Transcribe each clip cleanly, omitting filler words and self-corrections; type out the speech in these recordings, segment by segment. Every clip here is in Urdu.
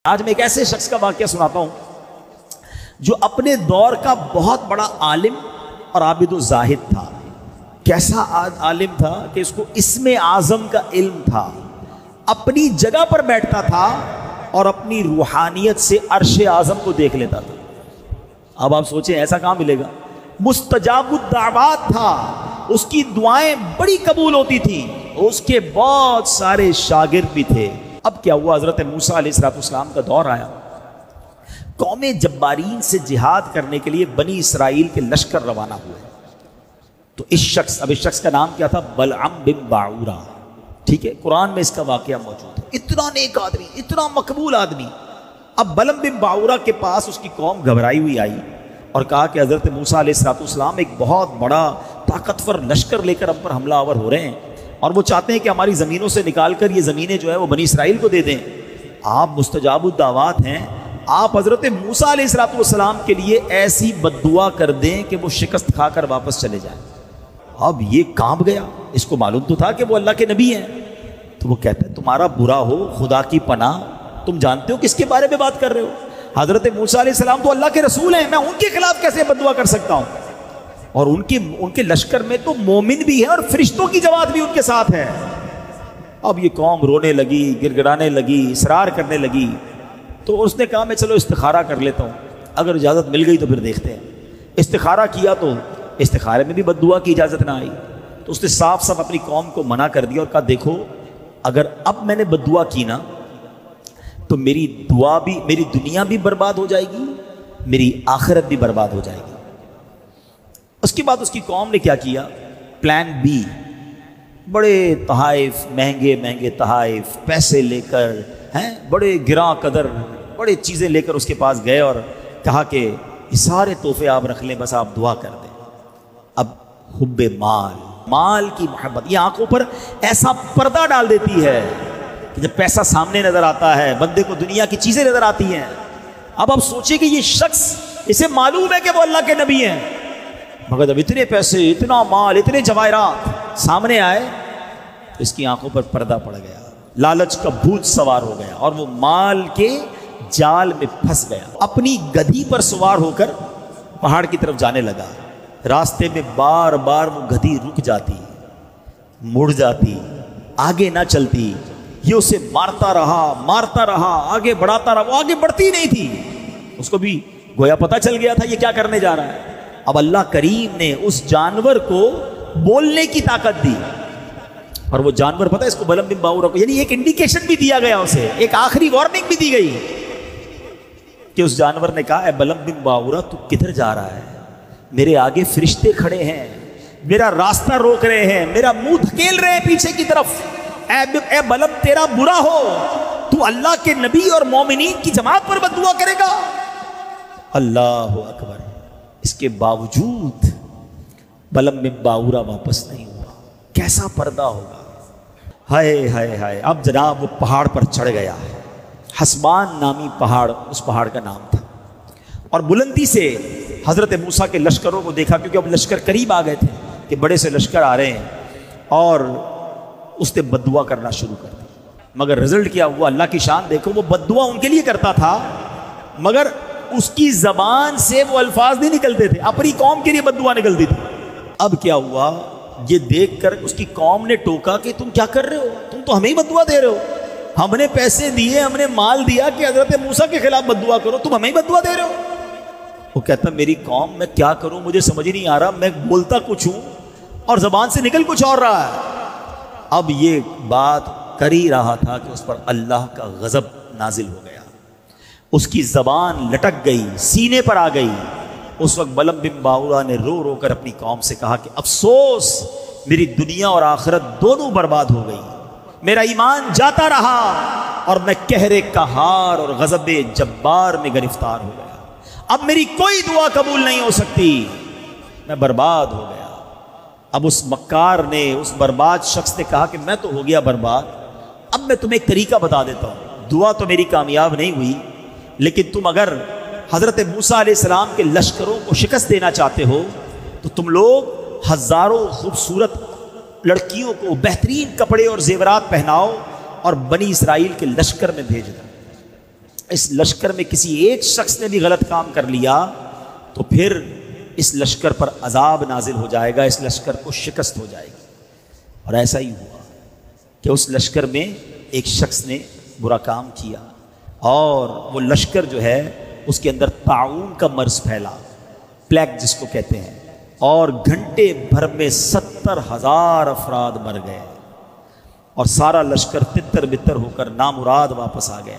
آج میں ایک ایسے شخص کا واقعہ سناتا ہوں جو اپنے دور کا بہت بڑا عالم اور عابد و زاہد تھا۔ کیسا عالم تھا کہ اس کو اسم اعظم کا علم تھا، اپنی جگہ پر بیٹھتا تھا اور اپنی روحانیت سے عرش اعظم کو دیکھ لیتا تھا۔ اب آپ سوچیں ایسا کہاں ملے گا؟ مستجاب الدعوات تھا، اس کی دعائیں بڑی قبول ہوتی تھیں، اس کے بہت سارے شاگرد بھی تھے۔ اب کیا ہوا؟ حضرت موسیٰ علیہ السلام کا دور آیا، قوم جبارین سے جہاد کرنے کے لیے بنی اسرائیل کے لشکر روانہ ہوئے۔ تو اس شخص کا نام کیا تھا؟ بلعم بن باعورہ۔ ٹھیک ہے، قرآن میں اس کا واقعہ موجود ہے۔ اتنا نیک آدمی، اتنا مقبول آدمی۔ اب بلعم بن باعورہ کے پاس اس کی قوم گھبرائی ہوئی آئی اور کہا کہ حضرت موسیٰ علیہ السلام ایک بہت بڑا طاقتور لشکر لے کر ہم پر حملہ آور ہو رہے ہیں اور وہ چاہتے ہیں کہ ہماری زمینوں سے نکال کر یہ زمینیں جو ہے وہ بنی اسرائیل کو دے دیں۔ آپ مستجاب الدعوات ہیں، آپ حضرت موسیٰ علیہ السلام کے لیے ایسی بد دعا کر دیں کہ وہ شکست کھا کر واپس چلے جائیں۔ اب یہ کانپ گیا، اس کو معلوم تو تھا کہ وہ اللہ کے نبی ہیں۔ تو وہ کہتا ہے تمہارا برا ہو خدا کی پناہ، تم جانتے ہو کس کے بارے میں بات کر رہے ہو؟ حضرت موسیٰ علیہ السلام تو اللہ کے رسول ہیں، میں ان کے خلاف کیسے بد دعا کر سکتا ہوں؟ اور ان کے لشکر میں تو مومن بھی ہے اور فرشتوں کی جماعت بھی ان کے ساتھ ہے۔ اب یہ قوم رونے لگی، گر گڑانے لگی، اصرار کرنے لگی۔ تو اس نے کہا میں چلو استخارہ کر لیتا ہوں، اگر اجازت مل گئی تو پھر دیکھتے ہیں۔ استخارہ کیا تو استخارے میں بھی بد دعا کی اجازت نہ آئی، تو اس نے صاف صاف اپنی قوم کو منع کر دیا اور کہا دیکھو اگر اب میں نے بد دعا کی نا تو میری دنیا بھی برباد ہو جائے گی، میری آخرت بھی برباد ہو جائے گی۔ اس کے بعد اس کی قوم نے کیا کیا؟ پلان بی، بڑے تحائف، مہنگے تحائف پیسے لے کر، بڑے گراں قدر بڑے چیزیں لے کر اس کے پاس گئے اور کہا کہ یہ سارے تحفے آپ رکھ لیں، بس آپ دعا کر دیں۔ اب حب مال کی محبت یہ آنکھوں پر ایسا پردہ ڈال دیتی ہے کہ جب پیسہ سامنے نظر آتا ہے بندے کو دنیا کی چیزیں نظر آتی ہیں۔ اب آپ سوچیں کہ یہ شخص، اسے معلوم ہے کہ وہ اللہ کے نبی ہیں، مگر جب اتنے پیسے، اتنا مال، اتنے جواہرات سامنے آئے تو اس کی آنکھوں پر پردہ پڑ گیا، لالچ کا بھوت سوار ہو گیا اور وہ مال کے جال میں پھنس گیا۔ اپنی گدھی پر سوار ہو کر پہاڑ کی طرف جانے لگا۔ راستے میں بار بار وہ گدھی رک جاتی، مڑ جاتی، آگے نہ چلتی۔ یہ اسے مارتا رہا، آگے بڑھاتا رہا، وہ آگے بڑھتی نہیں تھی۔ اس کو بھی گویا پتہ چل گیا تھا یہ کیا کرنے جا رہا ہے۔ اب اللہ کریم نے اس جانور کو بولنے کی طاقت دی، اور وہ جانور پتہ ہے اس کو بلعم بن باعورہ کو، یعنی ایک انڈیکیشن بھی دیا گیا اسے، ایک آخری وارننگ بھی دی گئی کہ اس جانور نے کہا اے بلعم بن باعورہ تو کدھر جا رہا ہے؟ میرے آگے فرشتے کھڑے ہیں، میرا راستہ روک رہے ہیں، میرا منہ دھکیل رہے ہیں پیچھے کی طرف۔ اے بلعم تیرا برا ہو تو اللہ کے نبی اور مومنین کی جماعت پر بد دعا کرے گا؟ اللہ اکبر۔ اس کے باوجود بلعم بن باعورہ واپس نہیں ہوا۔ کیسا پردہ ہوگا! ہائے ہائے ہائے! اب جناب وہ پہاڑ پر چڑھ گیا، حسبان نامی پہاڑ اس پہاڑ کا نام تھا، اور بلندی سے حضرت موسیٰ کے لشکروں کو دیکھا، کیونکہ اب لشکر قریب آ گئے تھے کہ بڑے سے لشکر آ رہے ہیں، اور اس نے بد دعا کرنا شروع کر دی۔ مگر رزلٹ کیا ہوا؟ اللہ کی شان دیکھو، وہ بد دعا ان کے لیے کرتا تھا مگر اس کی زبان سے وہ الفاظ نہیں نکلتے تھے، اپنی قوم کے لیے بد دعا نکلتی تھی۔ اب کیا ہوا؟ یہ دیکھ کر اس کی قوم نے ٹوکا کہ تم کیا کر رہے ہو؟ تم تو ہمیں ہی بد دعا دے رہے ہو، ہم نے پیسے دیے، ہم نے مال دیا کہ حضرت موسیٰ کے خلاف بد دعا کرو، تم ہمیں ہی بد دعا دے رہے ہو۔ وہ کہتا میری قوم، میں کیا کروں مجھے سمجھ نہیں آ رہا، میں بولتا کچھ ہوں اور زبان سے نکل کچھ اور رہا ہے۔ اب یہ بات کر ہی رہا تھا کہ اس پر اللہ کا غضب نازل ہو گیا، اس کی زبان لٹک گئی، سینے پر آ گئی۔ اس وقت بلعم بن باعورہ نے رو رو کر اپنی قوم سے کہا کہ افسوس، میری دنیا اور آخرت دونوں برباد ہو گئی، میرا ایمان جاتا رہا اور میں قہر قہار اور غضب جبار میں گرفتار ہو گیا۔ اب میری کوئی دعا قبول نہیں ہو سکتی، میں برباد ہو گیا۔ اب اس مکار نے، اس برباد شخص نے کہا کہ میں تو ہو گیا برباد، اب میں تمہیں ایک طریقہ بتا دیتا ہوں، دعا تو میری کامیاب نہیں ہوئی، لیکن تم اگر حضرت موسیٰ علیہ السلام کے لشکروں کو شکست دینا چاہتے ہو تو تم لوگ ہزاروں خوبصورت لڑکیوں کو بہترین کپڑے اور زیورات پہناؤ اور بنی اسرائیل کے لشکر میں بھیج دو۔ اس لشکر میں کسی ایک شخص نے بھی غلط کام کر لیا تو پھر اس لشکر پر عذاب نازل ہو جائے گا، اس لشکر کو شکست ہو جائے گی۔ اور ایسا ہی ہوا کہ اس لشکر میں ایک شخص نے برا کام کیا اور وہ لشکر جو ہے اس کے اندر طاعون کا مرض پھیلا، پلیگ جس کو کہتے ہیں، اور گھنٹے بھر میں 70,000 افراد مر گئے اور سارا لشکر تتر بتر ہو کر نامراد واپس آ گیا۔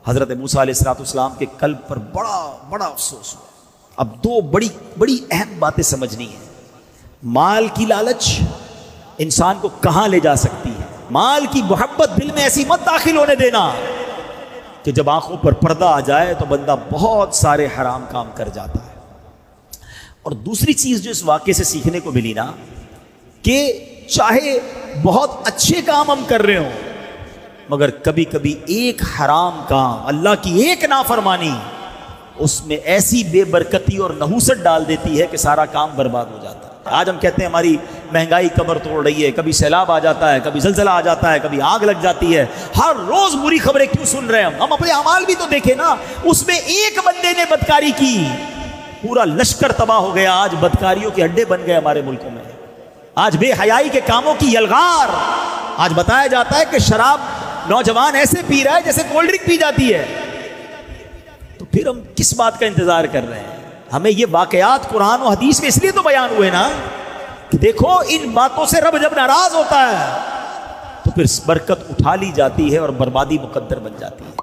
حضرت موسیٰ علیہ السلام کے قلب پر بڑا افسوس ہوا۔ اب دو بڑی اہم باتیں سمجھنی ہیں۔ مال کی لالچ انسان کو کہاں لے جا سکتی ہے؟ مال کی محبت دل میں ایسی مت داخل ہونے دینا کہ جب آنکھوں پر پردہ آ جائے تو بندہ بہت سارے حرام کام کر جاتا ہے۔ اور دوسری چیز جو اس واقعے سے سیکھنے کو ملی نا، کہ چاہے بہت اچھے کام ہم کر رہے ہوں مگر کبھی کبھی ایک حرام کام، اللہ کی ایک نافرمانی، اس میں ایسی بے برکتی اور نحوست ڈال دیتی ہے کہ سارا کام برباد ہو جاتا ہے۔ آج ہم کہتے ہیں ہماری مہنگائی کمر توڑ رہی ہے، کبھی سیلاب آ جاتا ہے، کبھی زلزلہ آ جاتا ہے، کبھی آگ لگ جاتی ہے، ہر روز بری خبریں کیوں سن رہے ہیں ہم اپنے اعمال بھی تو دیکھیں نا۔ اس میں ایک بندے نے بدکاری کی، پورا لشکر تباہ ہو گیا۔ آج بدکاریوں کے اڈے بن گئے ہمارے ملکوں میں، آج بے حیائی کے کاموں کی یلغار۔ آج بتایا جاتا ہے کہ شراب نوجوان ایسے پی رہا ہے جیسے کولڈ ڈرنک پی جاتی ہے، تو پھر ہم کس بات کا انتظار کر رہے ہیں؟ ہمیں یہ واقعات قرآن و حدیث میں اس لیے تو بیان ہوئے نا کہ دیکھو ان باتوں سے رب جب ناراض ہوتا ہے تو پھر برکت اٹھا لی جاتی ہے اور بربادی مقدر بن جاتی ہے۔